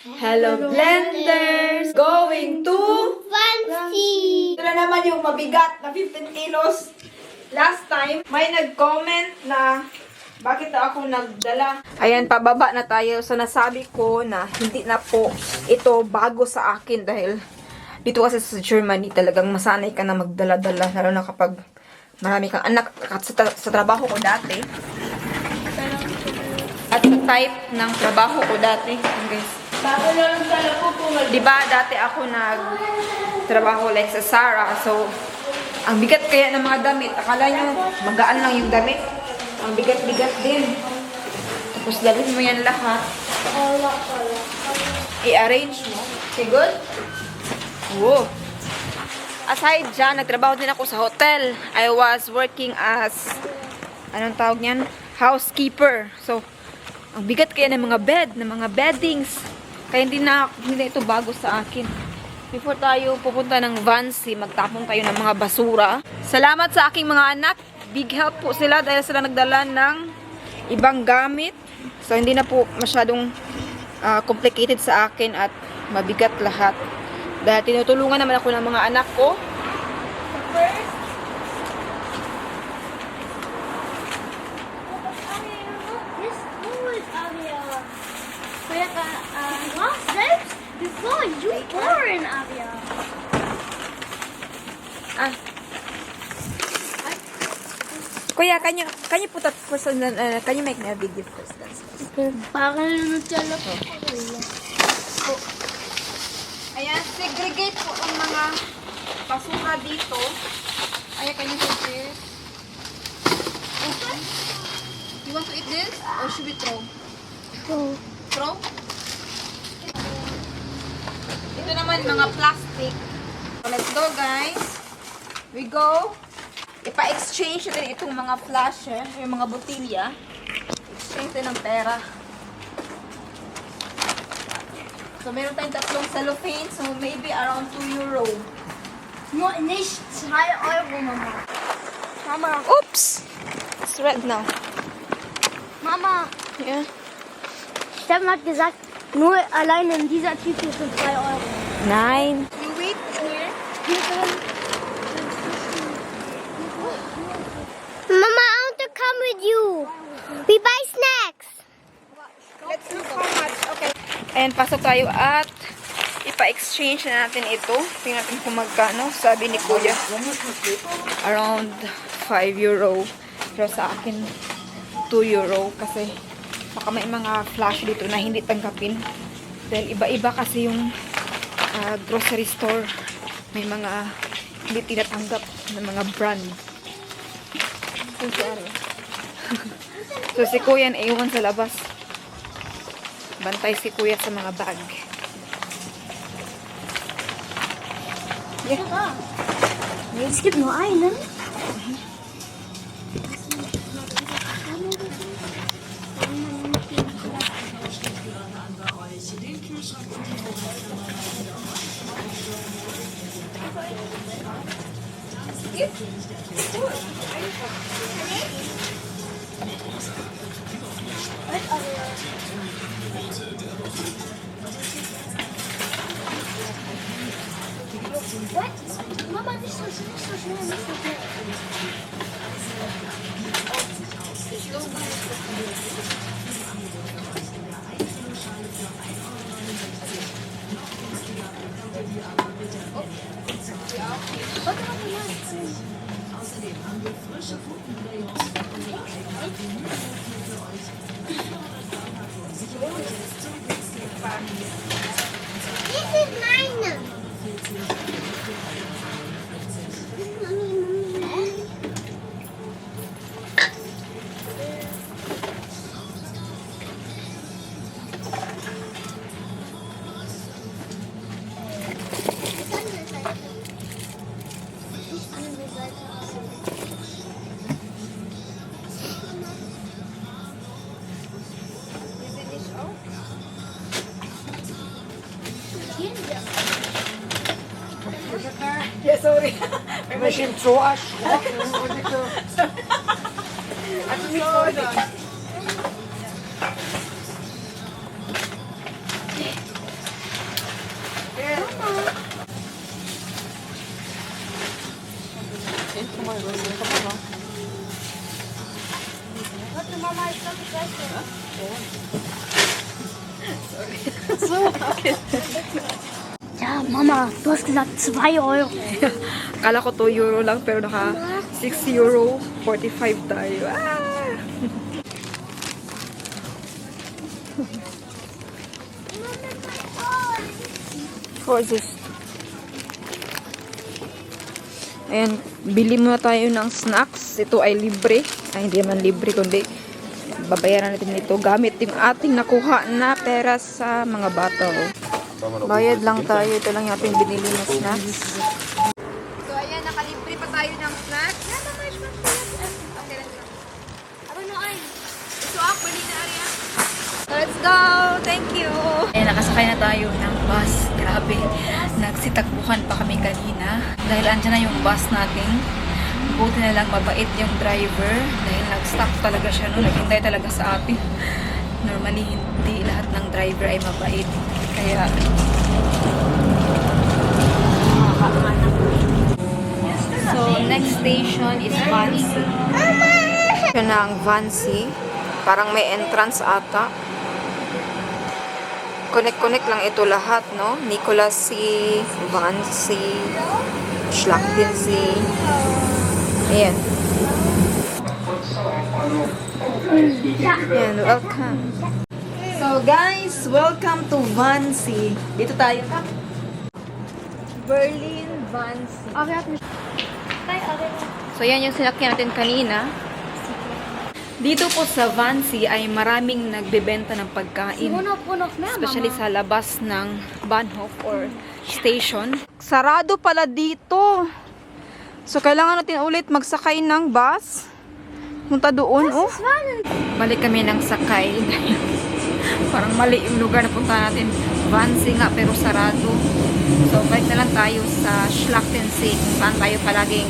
Hello, blenders! Going to... Fancy! Ito na naman yung mabigat na 15 kilos. Last time, may nag-comment na bakit daw ako nagdala. Ayan, pababa na tayo. So, nasabi ko na hindi na po ito bago sa akin dahil dito kasi sa Germany talagang masanay ka na magdala-dala. Lalo na kapag marami kang anak sa trabaho ko dati. At sa type ng trabaho ko dati. Guys. Diba, dati ako nag-trabaho like sa Zara. So, ang bigat kaya ng mga damit. Akala nyo, magaan lang yung damit. Ang bigat-bigat din. Tapos dalhin mo yan lahat. I-arrange mo. Okay, good? Whoa. Aside dyan, nagtrabaho din ako sa hotel. I was working as, anong tawag niyan? Housekeeper. So, ang bigat kaya ng mga bed, ng mga beddings. Kaya hindi ito bago sa akin. Before tayo pupunta ng Vansi, magtapon tayo ng mga basura. Salamat sa aking mga anak. Big help po sila dahil sila nagdala ng ibang gamit. So, hindi na po masyadong complicated sa akin at mabigat lahat. Dahil tinutulungan naman ako ng mga anak ko. First, Before you born, Avia. Kuya, can you put a person, can you make me a video first? Parang nunutala ko. Ayan, segregate po ang mga basura dito. Ayan, can you put this? Okay. You want to eat this? Or should we throw? Throw? Ito naman mga plastic. So, let's go, guys. We go. Ipa-exchange natin itong mga flasher, yung mga botilya. Exchange din ng pera. So, meron tayong tatlong cellophane. So, maybe around 2 euro. Nicht 2 Euro, Mama. Mama. Oops! It's red now. Mama, Yeah. Steffen hat gesagt, nur alleine in dieser Tüte sind 2 Euro. Nine. You wait here. Mama, I want to come with you. We buy snacks. Let's look how much. Okay. And pasok tayo at ipa-exchange na natin ito. Tingnan natin kung magkano. Sabi ni Kuya, around 5 euro. Pero sa akin, 2 euro. Kasi baka may mga flash dito na hindi tanggapin. Dahil iba-iba kasi yung grocery store. May mga hindi tinatanggap ng mga brand. So si Kuya naiwan sa labas. Bantay si Kuya sa mga bag. Ja. Es gibt nur einen. What? Mama, nicht so schnell, nicht so schnell. This is mine. Yeah, sorry. Misschien zo als Warte, Mama, ich glaube, ich weiß nicht. Ja, Mama, du hast gesagt 2 Euro. Akala ko 2 euro lang, pero naka 6 euro, 45 tayo. Ah! What is this? Ayan, bili muna tayo ng snacks. Ito ay libre. Ay, hindi naman libre, kundi babayaran natin ito gamit yung ating nakuha na pera sa mga bata. Oh. Bayad lang tayo. Ito lang yung ating binili na snacks. So, ayan, nakalibre pa tayo ng snacks. Okay, let's go. Aber nur ein. So, bali na, Arya. Let's go! Thank you! Ayan, nakasakay na tayo ng bus. Grabe. Nagsitakbuhan pa kami kanina. Dahil andyan na yung bus natin. Buti na lang mabait yung driver. Dahil nag-stop talaga siya. No? Naghintay talaga sa atin. Normally, hindi lahat ng driver ay mabait. Kaya, so, next station is Vancy. Yun na ang Vancy. Parang may entrance ata. Connect lang ito lahat, no? Nicolas C, Vancy, Schlachtinsee. Ayan. Ayan, welcome. So guys, welcome to Vancy. Dito tayo. Berlin, Vancy. Aber er hat mich. Nein, aber. So yan yung sinakyan natin kanina. Dito po sa Vancy ay maraming nagbebenta ng pagkain. Wohnt noch mehr, Especially Mama. sa labas ng Bahnhof or station. Sarado pala dito. So kailangan natin ulit magsakay ng bus. Punta doon, oh. Balik kami ng sakay. Parang mali yung lugar na punta natin. Vancy nga pero sarado. So balik na lang tayo sa Schlachtinsee. Saan tayo palaging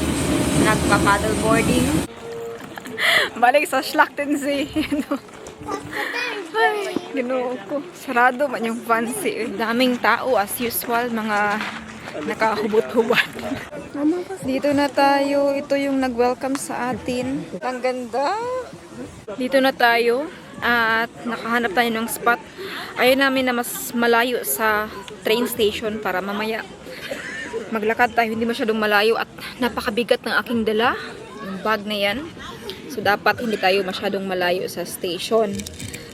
nagpa-paddleboarding. Balik sa Schlachtinsee. Ay, ginoo ko. Sarado man yung Vancy. Daming tao as usual. Mga nakahubot-hubad. Dito na tayo. Ito yung nag-welcome sa atin. Ang ganda. Dito na tayo. At nakahanap tayo ng spot. Ayaw namin na mas malayo sa train station para mamaya maglakad tayo. Hindi masyadong malayo at napakabigat ng aking dala. Yung bag na yan. So, dapat hindi tayo masyadong malayo sa station.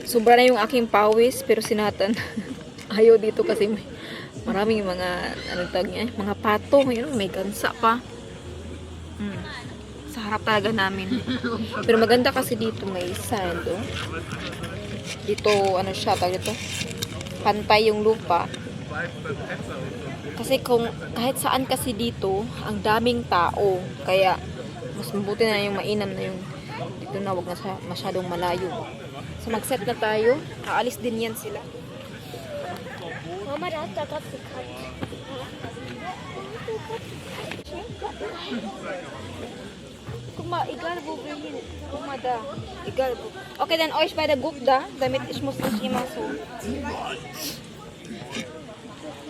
Sobra na yung aking pawis, pero sinatan. Ayaw dito kasi maraming mga, anong tawag niya, mga pato. Yun, may gansa pa. Sa harap talaga namin. Pero maganda kasi dito may sand. Oh. Dito, ano siya, tawag dito? Pantay yung lupa. Kasi kung kahit saan kasi dito, ang daming tao. Kaya, mas mabuti na yung mainam na yung dito na, wag na masyadong malayo. So mag-set na tayo. Aalis din yan sila. Mama, der hat da gerade gekannt. Guck mal, egal wo wir hin. Guck mal da. Egal wo. Okay, dann euch beide guckt da, damit ich muss nicht immer so.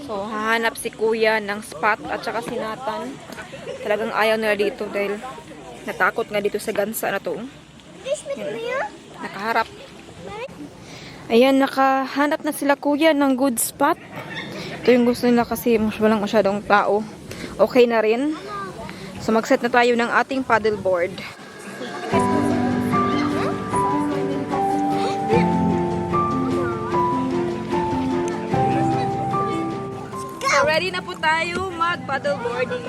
So, hahanap si Kuya ng spot at saka si Nathan. Talagang ayaw nila dito dahil natakot nga dito sa gansa na to. Nicht mit mir? Nakaharap. Ayan, nakahanap na sila Kuya ng good spot. Ito yung gusto nila kasi walang masyadong tao. Okay na rin. So, mag-set na tayo ng ating paddleboard. So, ready na po tayo mag-paddleboarding.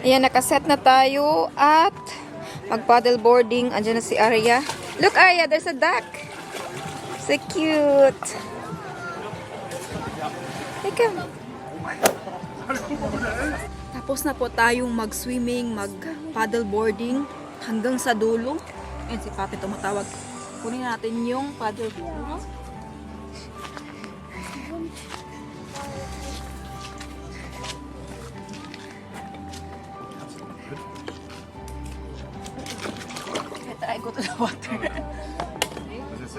Ayan, nakaset na tayo at mag-paddleboarding. Andiyan na si Arya. Look, Arya, there's a duck. So cute. Teka. Tapos na po tayong mag-swimming, mag-paddleboarding hanggang sa dulo. Ayan, si Papi tumatawag. Kunin natin yung paddleboard. I go to the water.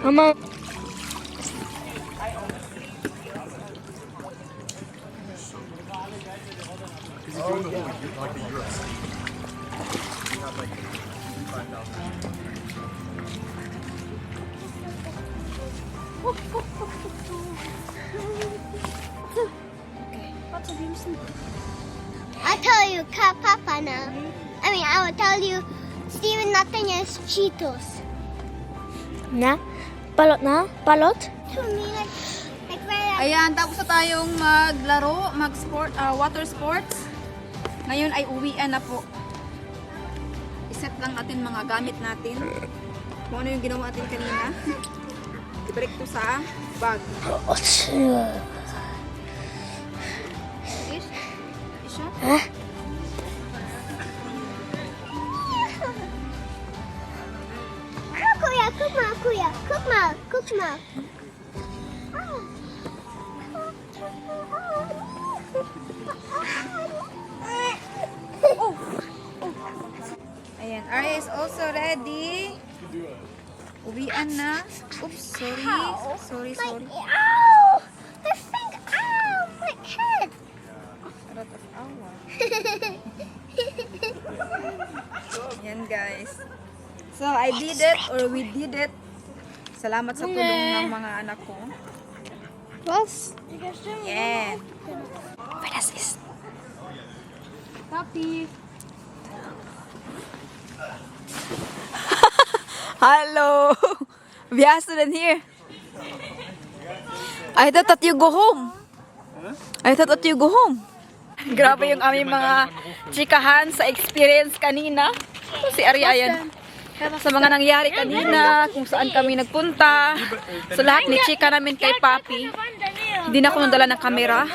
Mama. I tell you, Papa now. I will tell you, Steven, nothing is Cheetos. Na? Balot na? Balot? To me, like where Ayan, tapos na tayong maglaro, water sports. Ngayon ay uwian na po. Iset lang natin mga gamit natin. Kung ano yung ginawa natin kanina. Ibalik to sa bag. Isha? Huh? Kuya. Ayan, Arya is also ready. Uwian na. Oops, sorry. Sorry. Ow! My finger! Ow! My head! A lot of awa. Yan guys. So, I did it or we did it. Salamat sa tulong ng mga anak ko. Was? Yeah. What is this? Papi. Hello. We are student here. I thought that you go home. I thought that you go home. Grabe yung aming mga chikahan sa experience kanina. Si Arya yan. Sa mga nangyari kanina, kung saan kami nagpunta. So lahat ni chika namin kay Papi. Hindi na ako nandala ng kamera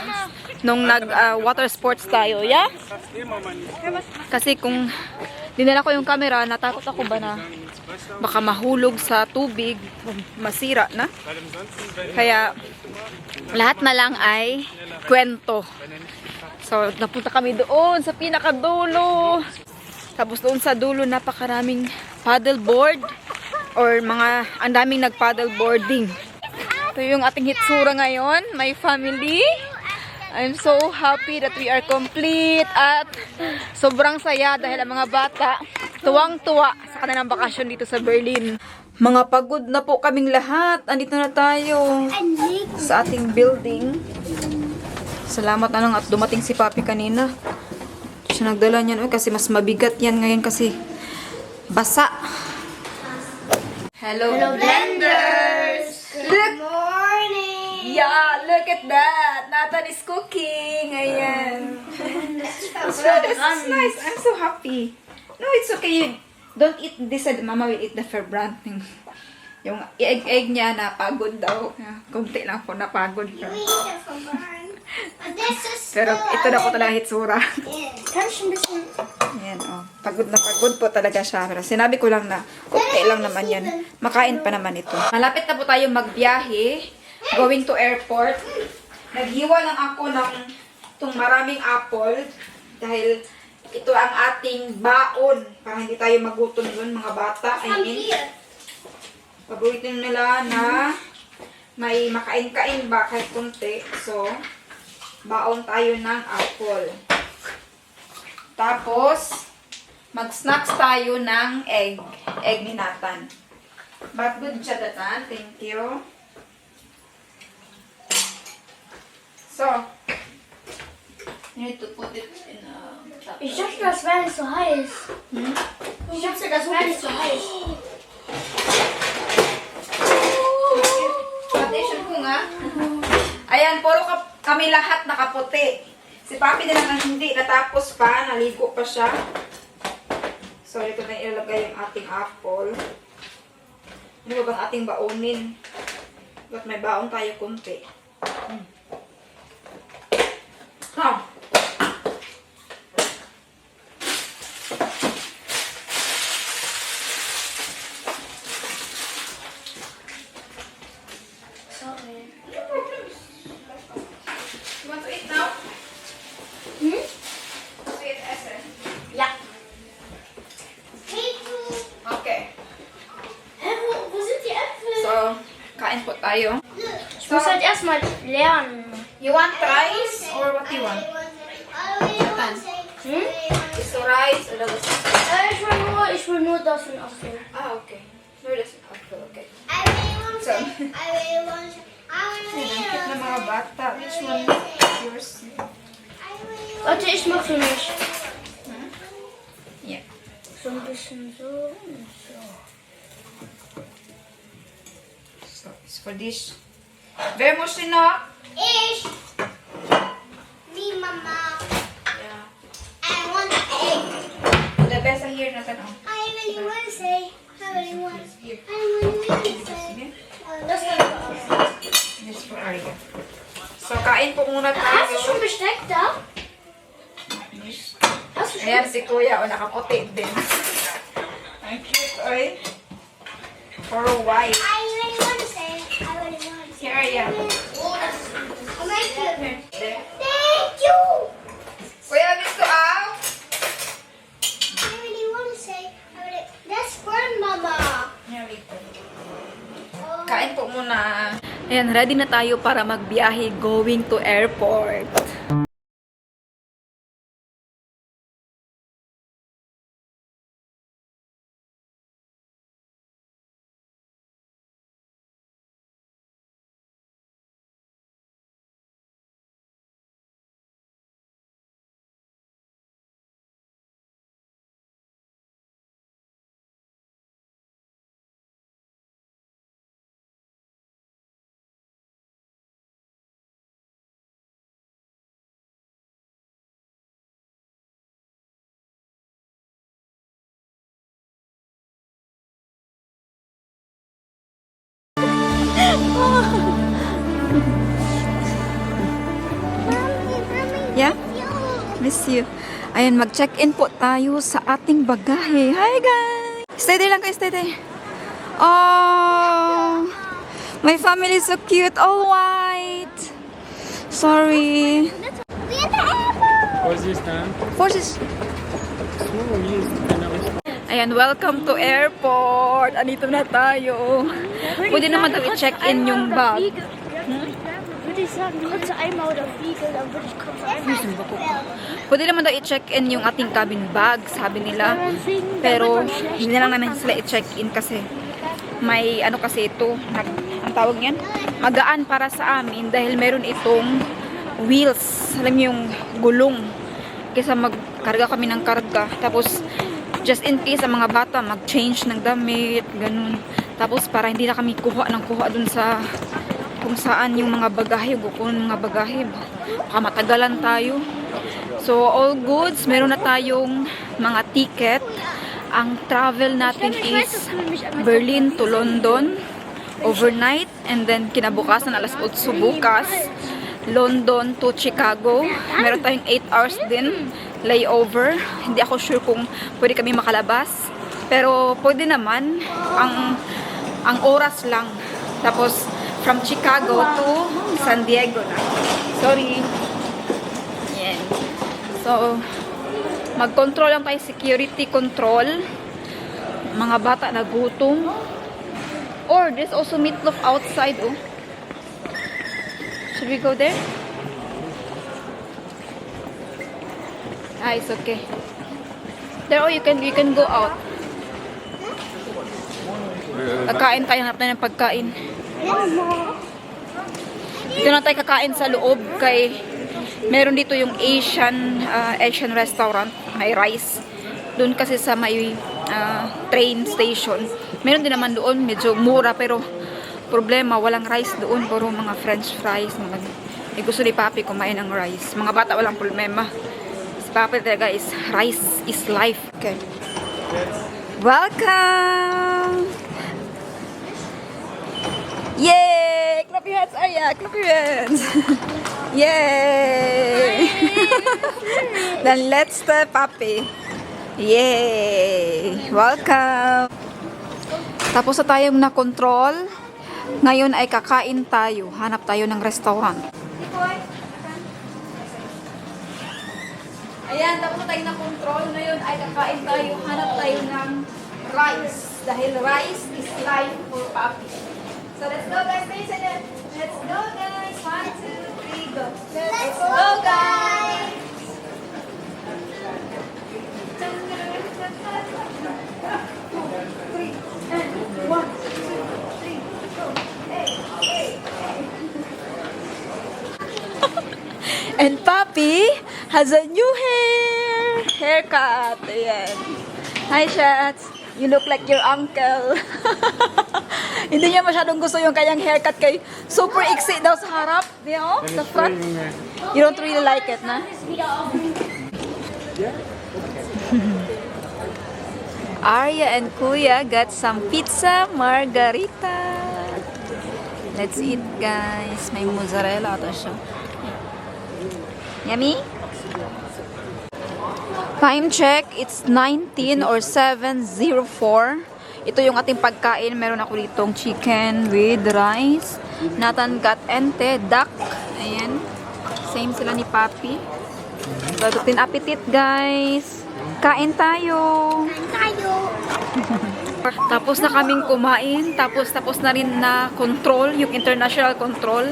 nung nag-water sports tayo, yeah? Kasi kung dinala ko yung camera, natakot ako ba na baka mahulog sa tubig, masira na. Kaya lahat na lang ay kwento. So napunta kami doon sa pinakadulo. Tapos doon sa dulo napakaraming paddleboard or ang daming nag-paddleboarding. Ito yung ating hitsura ngayon, my family. I'm so happy that we are complete at sobrang saya dahil ang mga bata tuwang-tuwa sa kanilang bakasyon dito sa Berlin. Mga pagod na po kaming lahat. Andito na tayo sa ating building. Salamat na lang at dumating si Papi kanina. Siya nagdala niyan kasi mas mabigat yan ngayon kasi basa. Hello blenders! Look! Yeah, look at that! Nathan is cooking! Ayan. So, this is nice. I'm so happy. No, it's okay. You don't eat this. Mama will eat the Fairbrand thing. Yung egg niya napagod daw. Kunti lang po napagod ka. Pero ito na po talaga hitsura. Ayan, oh. Pagod na pagod po talaga siya. Pero sinabi ko lang na kunti lang naman yan. Makain pa naman ito. Malapit na po tayo magbiyahe. Going to airport. Naghiwa lang ako ng itong maraming apple. Dahil ito ang ating baon. Para hindi tayo magutom dun mga bata. I mean, paborito nila na may makain-kain ba kahit kunti. So, baon tayo ng apple. Tapos, mag-snacks tayo ng egg. Egg ni Nathan. But good siya, Nathan. Thank you. So, you need to put it in a... Ich dachte, das wäre nicht so heiß. Ich dachte, das wäre nicht so heiß. Attention ko nga. Ayan, puro kami lahat nakaputi. Si Papi na lang hindi. Natapos pa. Naligo pa siya. So, ito na ilalagay yung ating apple. Ano ba bang ating baonin? Ba't may baon tayo kunti? Oh. Sorry. You want to eat now? Hm? To eat essen? Ja. Okay. Hä, wo sind die Äpfel? So, kain po tayo. Ich muss halt erstmal lernen. You want rice or what you want? Ist so rice oder was? Ich will nur das und Apfel. Ah, okay. Nur das ist Apfel, okay. I really want So. to. I really want to. I Ayan, really ang cute na want mga bata. Which one yours? I really want Warte, ich mach für mich. Yeah. So ein bisschen so und so. So, it's for this. Wer muss denn noch? Ich. Me, Mama. Yeah. I want an egg. The best here na tanong. I really want to say. I really want to say. I really want to say. Sige. Das kann ich auch. This for Arya. So, kain po muna Hast du schon tayo. Besteck da? Hast du schon? Ayan si Kuya, o nakaputi din. Ang cute, oy. For white. I really want to say. I really want to say. Here, Arya. I'm right here. There. Thank you. Kuya, gusto ah? I really want to say. I really. That's for Mama. Here we go. Oh. Kain po muna. Ayan, ready na tayo para magbiyahe going to airport. Yeah? Miss you. Ayan, mag-check-in po tayo sa ating bagahe. Hi, guys! Stay there lang kayo, stay there. Oh, my family is so cute. All white. Sorry. We at the airport. Was this done? Forces. Oh, yes. Ayan, welcome to airport. Andito na tayo. Pwede naman daw i-check-in yung bag. Würde ich sagen, kurze Eimer oder Wiege, dann würde ich kurz Eimer. Pwede naman daw i-check-in yung ating cabin bag, sabi nila. Pero hindi na lang namin sila i-check-in kasi may ano kasi ito, ang tawag niyan, magaan para sa amin dahil meron itong wheels, alam niyo yung gulong. Kaysa magkarga kami ng karga. Tapos just in case ang mga bata mag-change ng damit, ganun. Tapos para hindi na kami kuha dun sa kung saan yung mga bagahe, kukunin mga bagahe. Baka matagalan tayo. So, all goods. Meron na tayong mga ticket. Ang travel natin is Berlin to London overnight. And then, kinabukasan, alas 8 bukas. London to Chicago. Meron tayong 8 hours din layover. Hindi ako sure kung pwede kami makalabas. Pero, pwede naman. Ang oras lang. Tapos, from Chicago to San Diego na. Sorry. Yan. So, mag-control lang tayo, security control. Mga bata na gutom. Or, there's also meatloaf outside, oh. Should we go there? Ah, it's okay. There, oh, you can go out. Kakain tayo, hanap tayo ng pagkain. Dito na tayo kakain sa loob kay meron dito yung Asian restaurant, may rice. Doon kasi sa may train station. Meron din naman doon, medyo mura pero problema, walang rice doon, puro mga french fries. Gusto ni Papi kumain ng rice. Mga bata walang problema. Si Papi talaga is rice is life. Okay. Welcome! Yay! Clap your hands, Arya! Clap your hands! Yay! Then let's the Papi. Yay! Welcome! Tapos na tayong na-control. Ngayon ay kakain tayo. Hanap tayo ng restaurant. Ayan, tapos na tayong na-control. Ngayon ay kakain tayo. Hanap tayo ng rice. Dahil rice is life for Papi. So let's go guys, let's go guys, 1, 2, 3, go. Let's go guys. And Papi has a new haircut. Ayan. Hi, Shats. You look like your uncle. Hindi niya masyadong gusto yung kanyang haircut kay super iksi daw sa harap. You know, sa front. You don't really like it, na? Arya and Kuya got some pizza margarita. Let's eat, guys. May mozzarella ata siya. Yummy? Time check, it's 19 or 7:04. Ito yung ating pagkain. Meron ako ditong chicken with rice. Nathan got ente, duck. Ayan. Same sila ni Papi. So, tin appetit, guys. Kain tayo. Tayo. Tapos na kaming kumain. Tapos na rin na control, yung international control.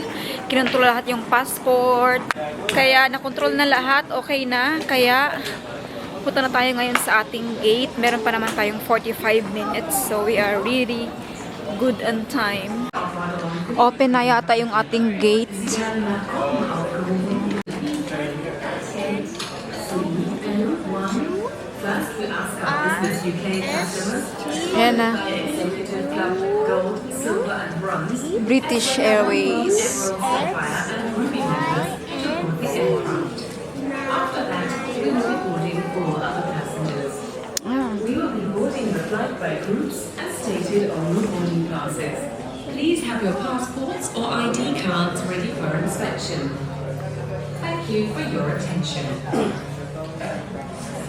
Kinontrol lahat yung passport. Kaya na-control na lahat. Okay na. Kaya punta na tayo ngayon sa ating gate. Meron pa naman tayong 45 minutes. So, we are really good on time. Open na yata yung ating gate. Ayan na. British Airways. By groups as stated on the boarding passes. Please have your passports or ID cards ready for inspection. Thank you for your attention.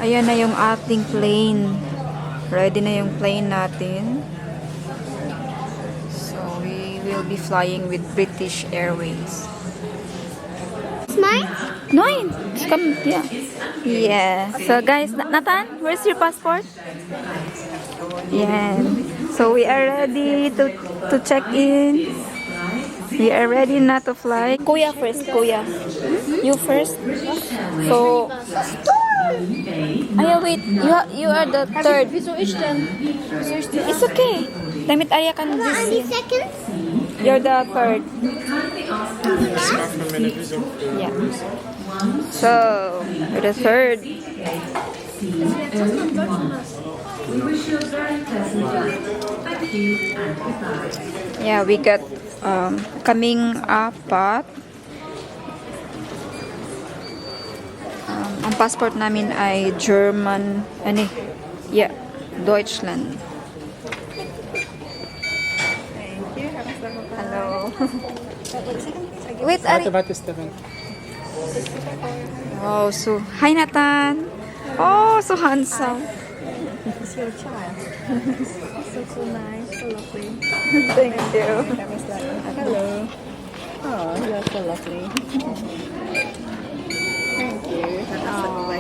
Ayan na yung ating plane. Ready na yung plane natin. So, we will be flying with British Airways. Mine? Nine! Come, yeah. Yeah. So, guys, Nathan, where's your passport? Yeah. So, we are ready to check in. We are ready na to fly. Kuya first, Kuya. You first. So, Aya, wait. You are the third. It's okay. Damit Arya kan Any this. seconds? You're the third. Yeah. So, you're the third. Yeah, we got kaming apat. Ang passport namin ay German, yeah, Deutschland. Hello. Wait, Ari. Warte, Stefan. Oh, so, hi Nathan. Oh, so handsome. It's your child. So nice, so lovely. Thank you. Hello. Oh, you're so lovely. Thank you. That's lovely.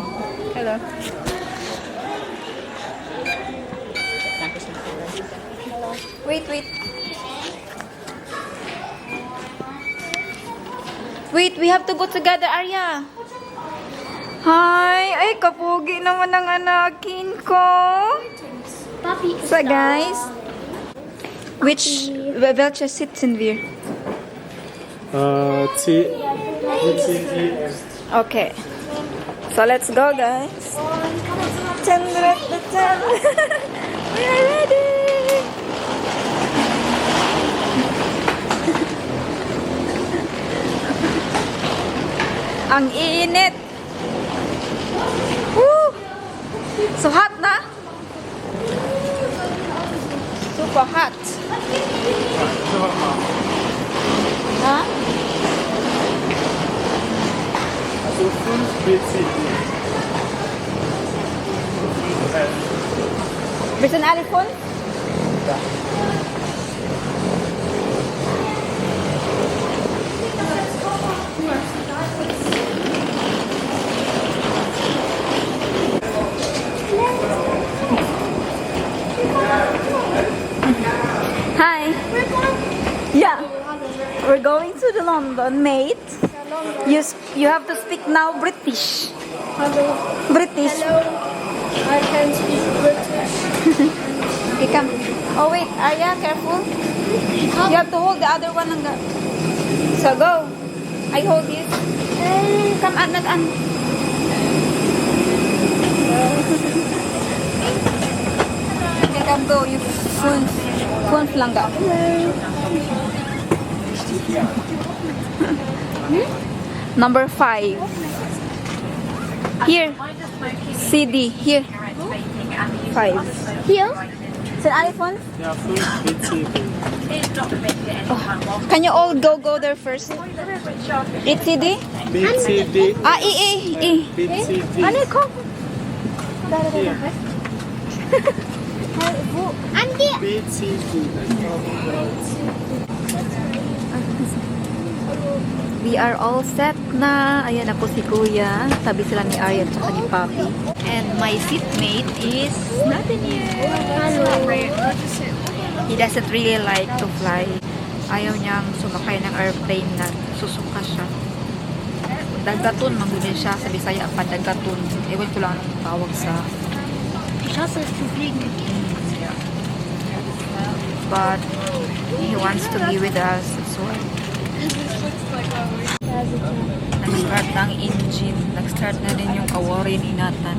Hello. Wait. Wait, we have to go together, Arya. Hi! Ay, kapugi naman ng anakin ko. Papi. So, guys, welche sitzen wir? C. Okay. So, let's go, guys. We are ready! Ang init! Woo! So hot na? Super hot. Ha? Also 5 BC. Bisschen Alifon? Hi. Yeah. We're going to the London, mate. You have to speak now British. Hello. British. I can speak British. Okay, come. Oh wait, Arya, careful. You have to hold the other one. So go. I hold this. Come on, not on. Okay, come go. You phone lang daw. Number 5. Here. CD. Here. 5. Here? It's an iPhone? Yeah, food, bit TV. Can you all go there first? Read CD? Bit CD. Ah, E. Bit CD. Ano ko? Here. Andi. Bit CD. We are all set na. Ayan ako si Kuya. Tabi sila ni Arya at saka ni Papi. And my seatmate is Nathaniel. He doesn't really like to fly. Ayaw niyang sumakay ng airplane na susuka siya. Dagdaton, manggulin siya. Sa Bisaya pa, dagdaton. Ewan ko lang ang tawag sa... But he wants to be with us. So, nag-start na ang engine. Nag-start na rin yung kawari ni Nathan.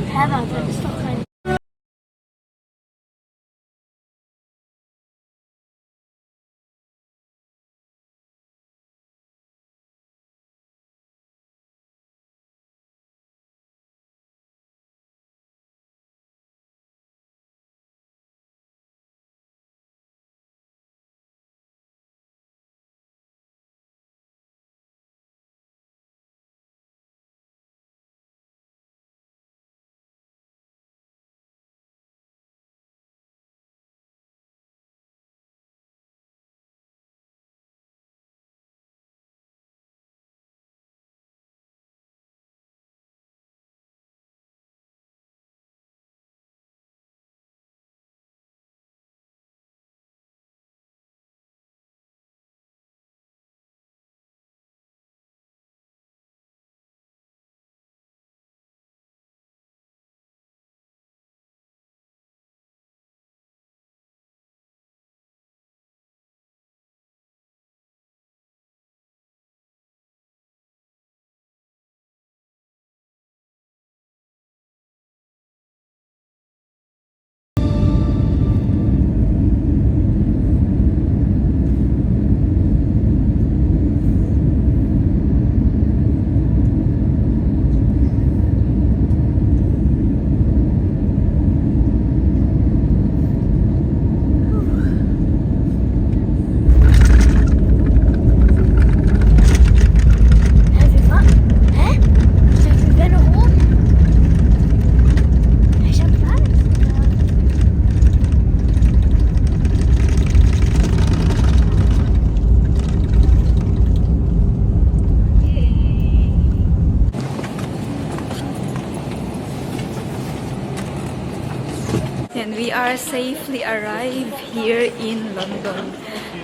And we are safely arrived here in London.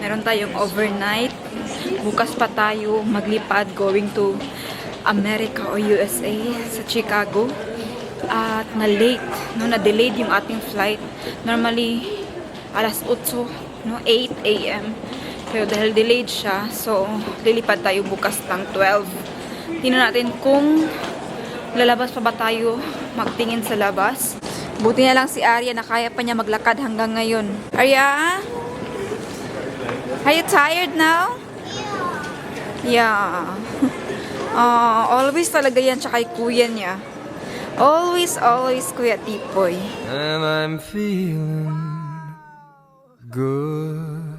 Meron tayong overnight. Bukas pa tayo maglipad going to America o USA sa Chicago. At na-late, no? Na-delayed yung ating flight. Normally, alas 8, no? 8 a.m. Pero dahil delayed siya, so lilipad tayo bukas ng 12. Tingnan natin kung lalabas pa ba tayo magtingin sa labas. Buti na lang si Arya na kaya pa niya maglakad hanggang ngayon. Arya? Are you tired now? Yeah. Always talaga yan tsaka kay kuya niya. Always Kuya Tipoy. And I'm feeling good.